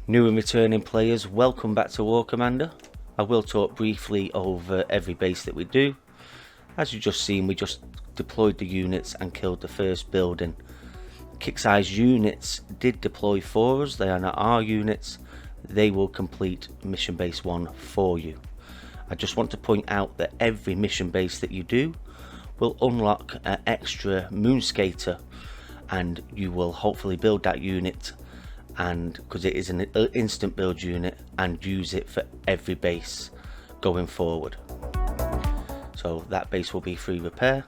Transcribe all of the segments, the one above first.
New and returning players, welcome back to War Commander. I will talk briefly over every base that we do. As you just seen, we just deployed the units and killed the first building. Kixeye's units did deploy for us, they are not our units. They will complete mission base 1 for you. I just want to point out that every mission base that you do will unlock an extra Moonskater, and you will hopefully build that unit, and because it is an instant build unit, and use it for every base going forward. So that base will be free repair.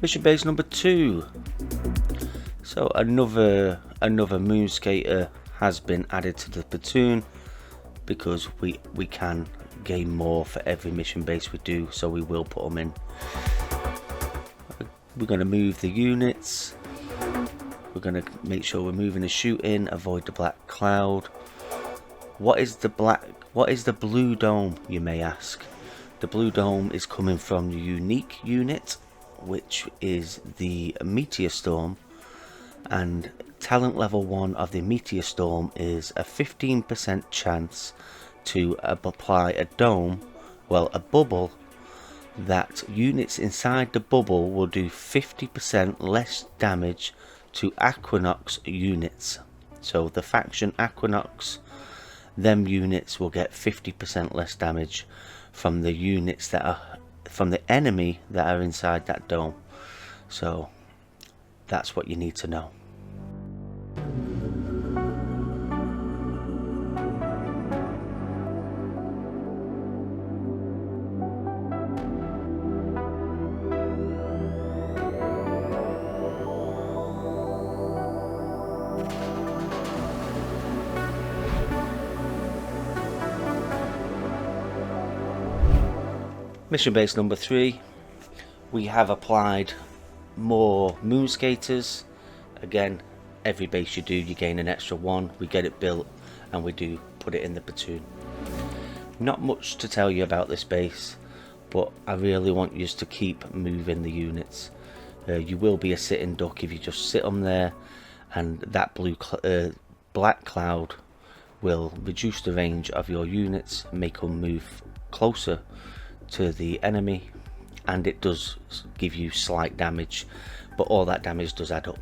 Mission base number 2. So another Moonskater has been added to the platoon because we can gain more for every mission base we do, so we will put them in. We're going to move the units. We're going to make sure we're moving the shooting, avoid the black cloud. What is the blue dome, you may ask? The blue dome is coming from the unique unit, which is the Meteor Storm, and talent level 1 of the Meteor Storm is a 15% chance to apply a dome, well, a bubble, that units inside the bubble will do 50% less damage to Equinox units. So the faction Equinox, them units will get 50% less damage from the units that are from the enemy that are inside that dome. So that's what you need to know. Mission base number 3, we have applied more Moonskaters. Again, every base you do, you gain an extra 1. We get it built and we do put it in the platoon. Not much to tell you about this base, but I really want you to keep moving the units. You will be a sitting duck if you just sit them there, and that black cloud will reduce the range of your units, make them move closer to the enemy, and it does give you slight damage, but all that damage does add up.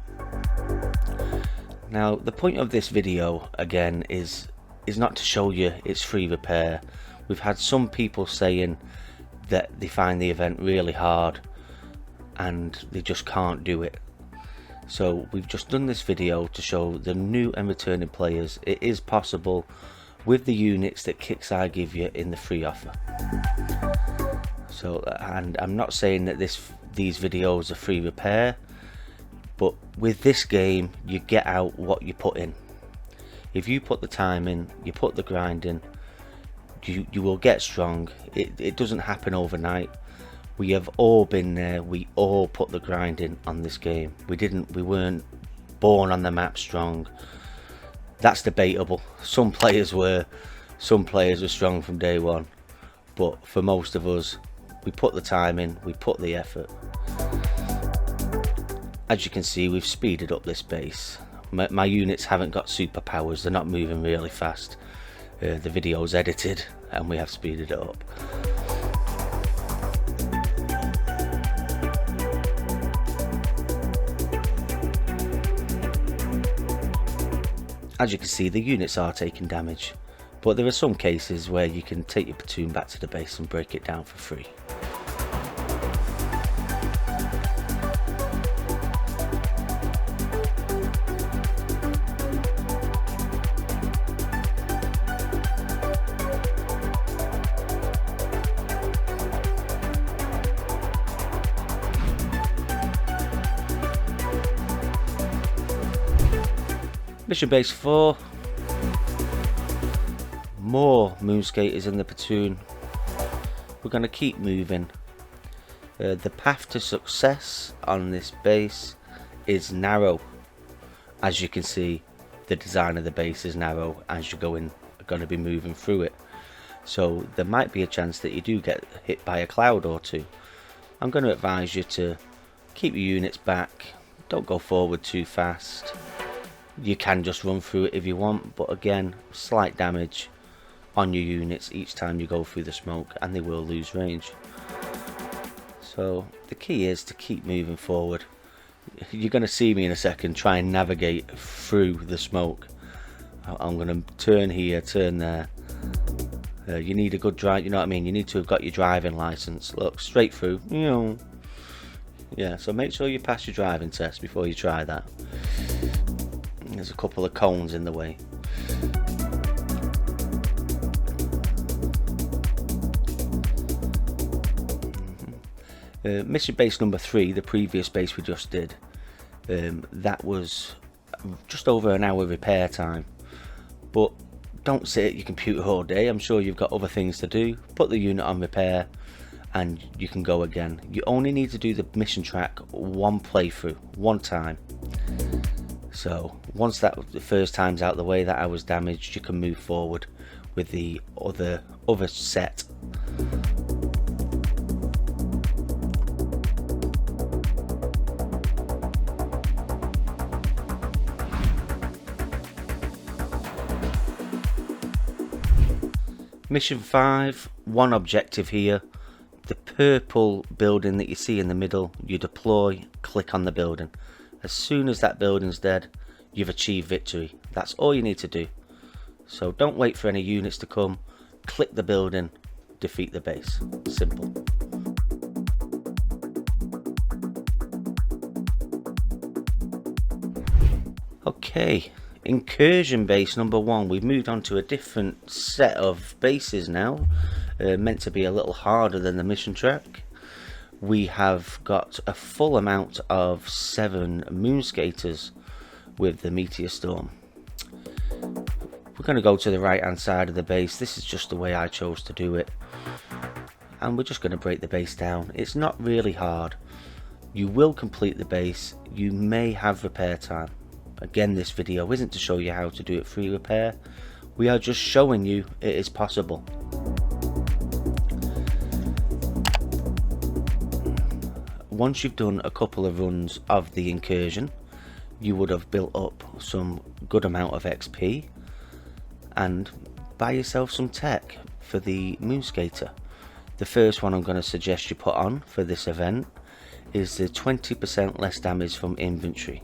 Now the point of this video again is not to show you it's free repair. We've had some people saying that they find the event really hard and they just can't do it. So we've just done this video to show the new and returning players it is possible with the units that Kixeye give you in the free offer. So, and I'm not saying that these videos are free repair, but with this game you get out what you put in. If you put the time in, you put the grind in, you will get strong. It doesn't happen overnight. We have all been there. We all put the grind in on this game. We weren't born on the map strong. That's debatable. Some players were strong from day one, but for most of us, we put the time in, we put the effort. As you can see, we've speeded up this base. My units haven't got superpowers, they're not moving really fast. The video's edited and we have speeded it up. As you can see, the units are taking damage, but there are some cases where you can take your platoon back to the base and break it down for free. Mission base 4. More Moonskaters in the platoon. We're going to keep moving. The path to success on this base is narrow. As you can see, the design of the base is narrow as you're going to be moving through it, so there might be a chance that you do get hit by a cloud or two. I'm going to advise you to keep your units back, don't go forward too fast. You can just run through it if you want, but again, slight damage on your units each time you go through the smoke, and they will lose range. So the key is to keep moving forward. You're going to see me in a second try and navigate through the smoke. I'm going to turn here, turn there. You need a good drive, you know what I mean? You need to have got your driving license. Look, straight through. Yeah, so make sure you pass your driving test before you try that. There's a couple of cones in the way. Mission base number 3, the previous base we just did, that was just over an hour repair time. But don't sit at your computer all day, I'm sure you've got other things to do. Put the unit on repair and you can go again. You only need to do the mission track one playthrough, one time. So once the first time's out the way that I was damaged, you can move forward with the other set. Mission 5, one objective here. The purple building that you see in the middle, you deploy, click on the building. As soon as that building's dead, you've achieved victory. That's all you need to do. So don't wait for any units to come. Click the building, defeat the base. Simple. Okay, incursion base number 1. We've moved on to a different set of bases now. Meant to be a little harder than the mission track. We have got a full amount of 7 moonskaters with the meteor storm. We're going to go to the right hand side of the base. This is just the way I chose to do it, and we're just going to break the base down. It's not really hard. You will complete the base. You may have repair time. Again, this video isn't to show you how to do it free repair. We are just showing you it is possible. Once you've done a couple of runs of the incursion, you would have built up some good amount of XP and buy yourself some tech for the moonskater. The first one I'm going to suggest you put on for this event is the 20% less damage from inventory,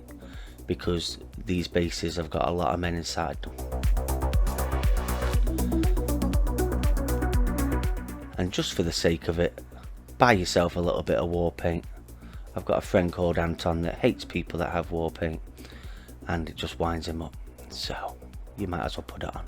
because these bases have got a lot of men inside them. And just for the sake of it, buy yourself a little bit of war paint. I've got a friend called Anton that hates people that have war paint, and it just winds him up, so you might as well put it on.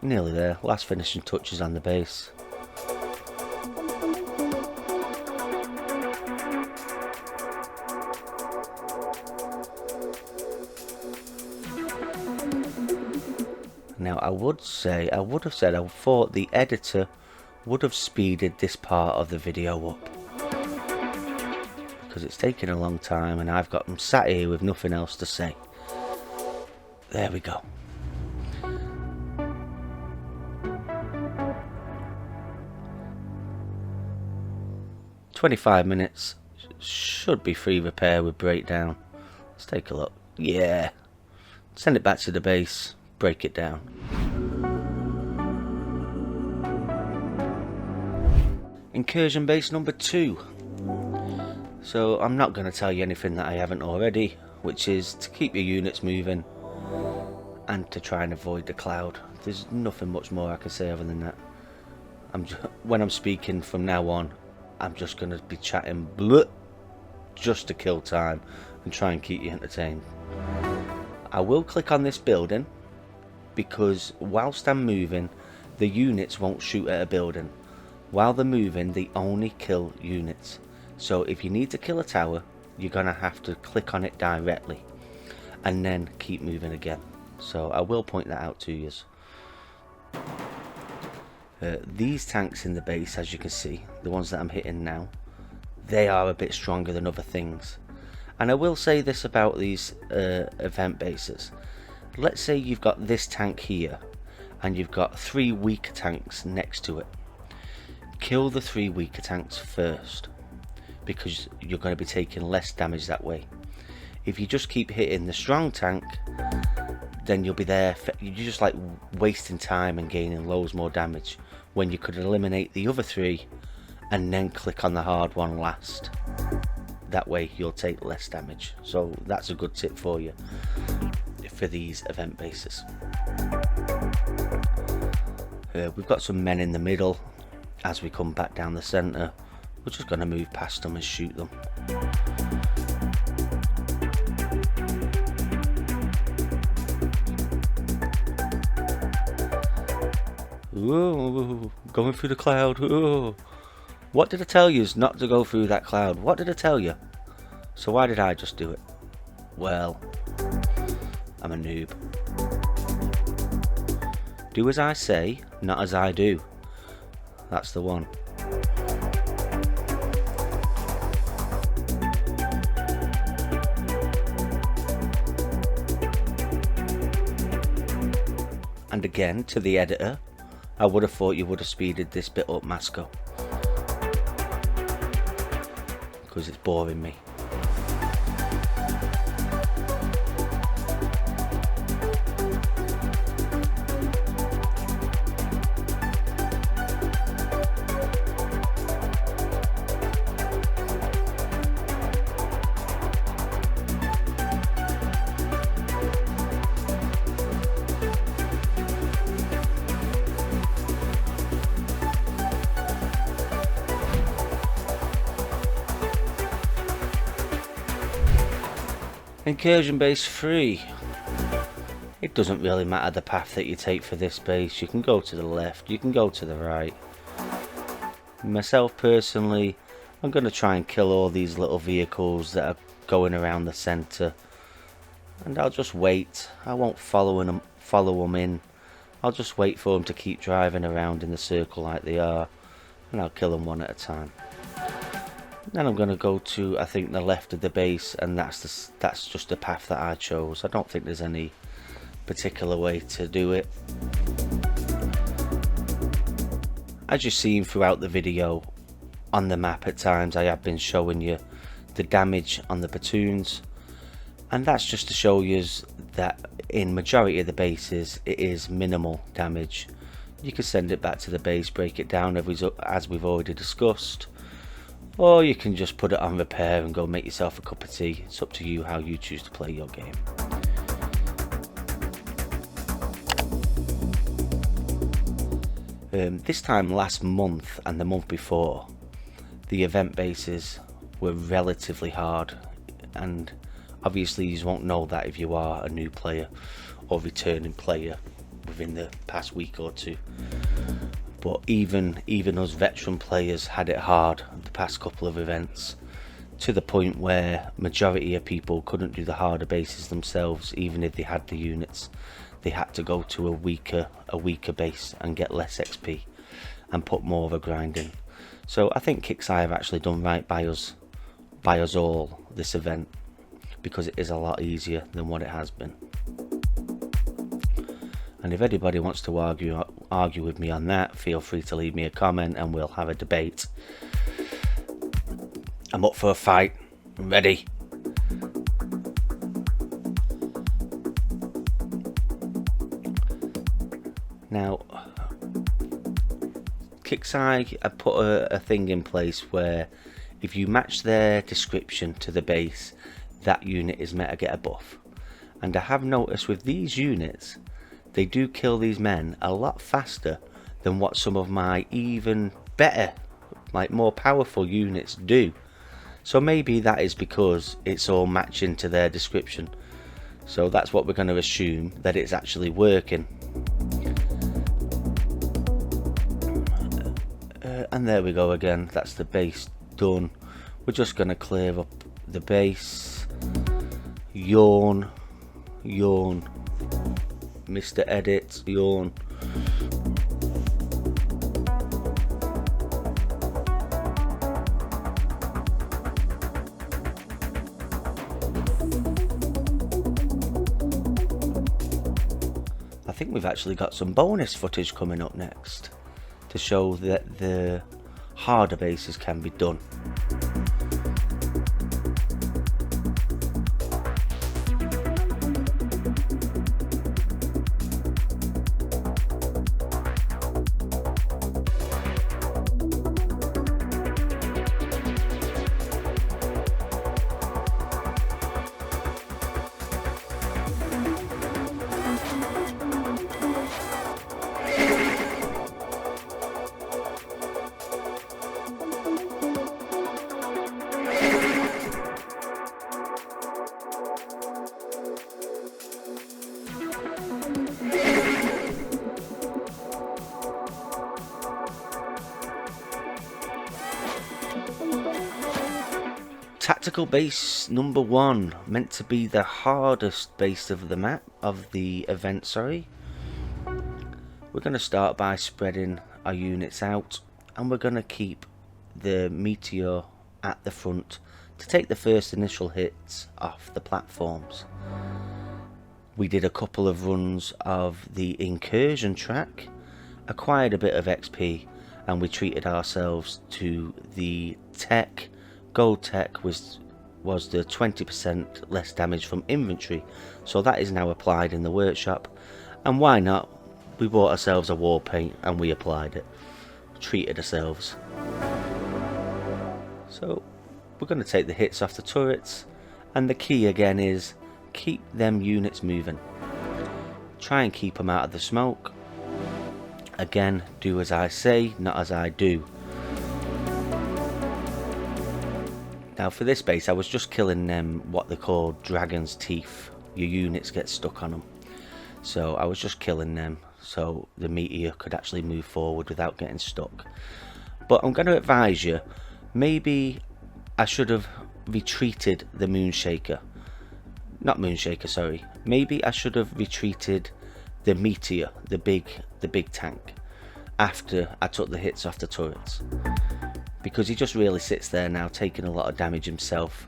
Nearly there, last finishing touches on the base. Now I would have said I thought the editor would have speeded this part of the video up, because it's taken a long time and I've got them sat here with nothing else to say. There we go. "25 minutes, should be free repair with breakdown." Let's take a look. Yeah, send it back to the base, break it down. Incursion base number 2. So I'm not going to tell you anything that I haven't already, which is to keep your units moving and to try and avoid the cloud. There's nothing much more I can say other than that. When I'm speaking from now on, I'm just going to be chatting just to kill time and try and keep you entertained. I will click on this building because whilst I'm moving, the units won't shoot at a building. While they're moving, they only kill units. So if you need to kill a tower, you're going to have to click on it directly and then keep moving again. so I will point that out to you. These tanks in the base, as you can see, the ones that I'm hitting now, they are a bit stronger than other things. And I will say this about these event bases. Let's say you've got this tank here and you've got 3 weaker tanks next to it. Kill the 3 weaker tanks first, because you're going to be taking less damage that way. If you just keep hitting the strong tank, then you'll be there, you're just like wasting time and gaining loads more damage, when you could eliminate the other 3 and then click on the hard one last. That way you'll take less damage. So that's a good tip for you for these event bases. We've got some men in the middle. As we come back down the centre, we're just going to move past them and shoot them. Ooh, going through the cloud. Ooh. What did I tell you is not to go through that cloud? What did I tell you? So why did I just do it? Well, I'm a noob. Do as I say, not as I do. That's the one. And again, to the editor, I would have thought you would have speeded this bit up, Masco, because it's boring me. Incursion base 3. It doesn't really matter the path that you take for this base. You can go to the left, you can go to the right. Myself personally, I'm going to try and kill all these little vehicles that are going around the centre, and I'll just wait. I won't follow them in. I'll just wait for them to keep driving around in the circle like they are, and I'll kill them one at a time. Then I'm going to go to, I think, the left of the base, and that's just the path that I chose. I don't think there's any particular way to do it. As you've seen throughout the video, on the map at times I have been showing you the damage on the platoons, and that's just to show you that in majority of the bases it is minimal damage. You can send it back to the base, break it down as we've already discussed, or you can just put it on repair and go make yourself a cup of tea. It's up to you how you choose to play your game. This time last month and the month before, the event bases were relatively hard, and obviously you won't know that if you are a new player or returning player within the past week or two. But even us veteran players had it hard the past couple of events, to the point where majority of people couldn't do the harder bases themselves. Even if they had the units, they had to go to a weaker base and get less XP and put more of a grind in. So I think Kixeye have actually done right by us all this event, because it is a lot easier than what it has been. And if anybody wants to argue with me on that, feel free to leave me a comment and we'll have a debate. I'm up for a fight. I'm ready. Now, Kixeye have put a thing in place where if you match their description to the base, that unit is meant to get a buff. And I have noticed with these units, they do kill these men a lot faster than what some of my even better, like more powerful units do. So maybe that is because it's all matching to their description. So that's what we're going to assume, that it's actually working. And there we go again, that's the base done. We're just going to clear up the base. Yawn, yawn, Mr. Edit, yawn. I think we've actually got some bonus footage coming up next to show that the harder bases can be done. Tactical base number 1, meant to be the hardest base of the map, of the event, sorry. We're going to start by spreading our units out, and we're going to keep the meteor at the front to take the first initial hits off the platforms. We did a couple of runs of the incursion track, acquired a bit of XP, and we treated ourselves to the tech. Gold tech was the 20% less damage from inventory, so that is now applied in the workshop. And why not? We bought ourselves a war paint and we applied it, treated ourselves. So we're going to take the hits off the turrets, and the key again is keep them units moving. Try and keep them out of the smoke. Again, do as I say, not as I do. Now for this base I was just killing them, what they call dragon's teeth. Your units get stuck on them. So I was just killing them so the meteor could actually move forward without getting stuck. But I'm going to advise you, maybe I should have retreated the Moonshaker. Not Moonshaker, sorry. Maybe I should have retreated the meteor, the big tank, after I took the hits off the turrets. Because he just really sits there now taking a lot of damage himself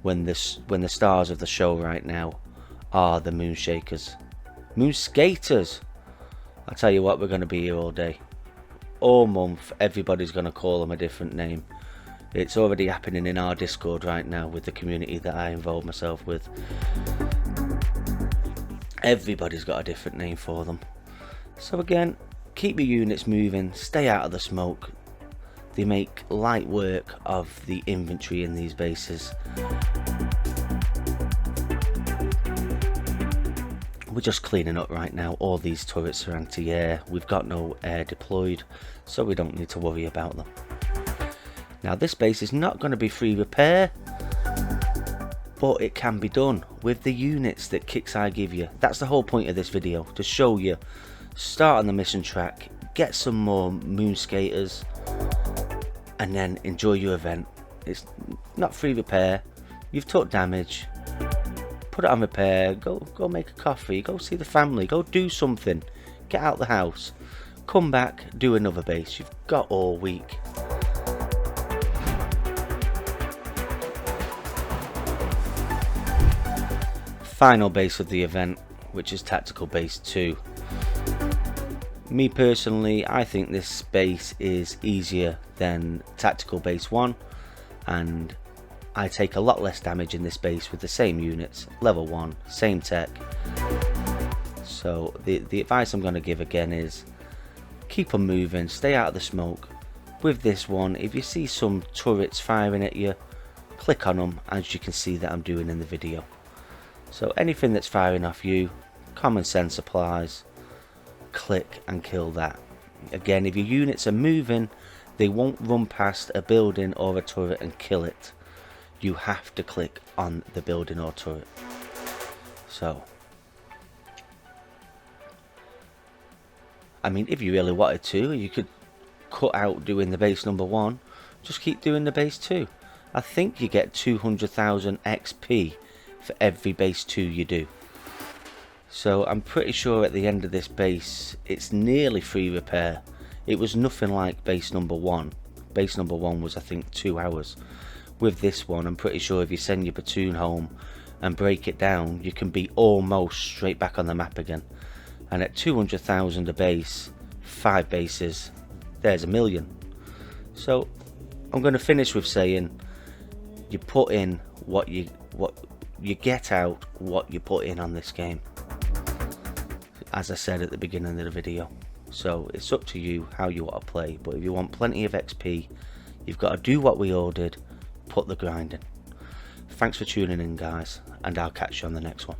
when the stars of the show right now are the Moonshakers. Moonskaters! I tell you what, we're going to be here all day. All month, everybody's going to call them a different name. It's already happening in our Discord right now with the community that I involve myself with. Everybody's got a different name for them. So again, keep your units moving, stay out of the smoke. They make light work of the inventory in these bases. We're just cleaning up right now. All these turrets are anti-air. We've got no air deployed, so we don't need to worry about them. Now this base is not going to be free repair, but it can be done with the units that Kixeye give you. That's the whole point of this video, to show you. Start on the mission track, get some more Moonskaters, and then enjoy your event. It's not free repair. You've took damage. Put it on repair. Go make a coffee. Go see the family. Go do something. Get out the house. Come back. Do another base. You've got all week. Final base of the event, which is Tactical Base 2. Me personally, I think this base is easier than Tactical Base 1, and I take a lot less damage in this base with the same units, level 1, same tech. So the advice I'm going to give again is keep them moving, stay out of the smoke. With this one, if you see some turrets firing at you, click on them, as you can see that I'm doing in the video. So anything that's firing off you, common sense applies. Click and kill that. Again, if your units are moving, they won't run past a building or a turret and kill it. You have to click on the building or turret. So, I mean, if you really wanted to, you could cut out doing the base number 1. Just keep doing the base 2. I think you get 200,000 XP for every base 2 you do. So I'm pretty sure at the end of this base it's nearly free repair. It was nothing like base number 1. Base number 1 was I think 2 hours. With this one I'm pretty sure if you send your platoon home and break it down, you can be almost straight back on the map again. And at 200,000 a base, 5 bases, there's $1 million. So I'm going to finish with saying you put in what you get out what you put in on this game, as I said at the beginning of the video. So it's up to you how you want to play, but if you want plenty of XP, you've got to do what we all did, put the grind in. Thanks for tuning in guys, and I'll catch you on the next one.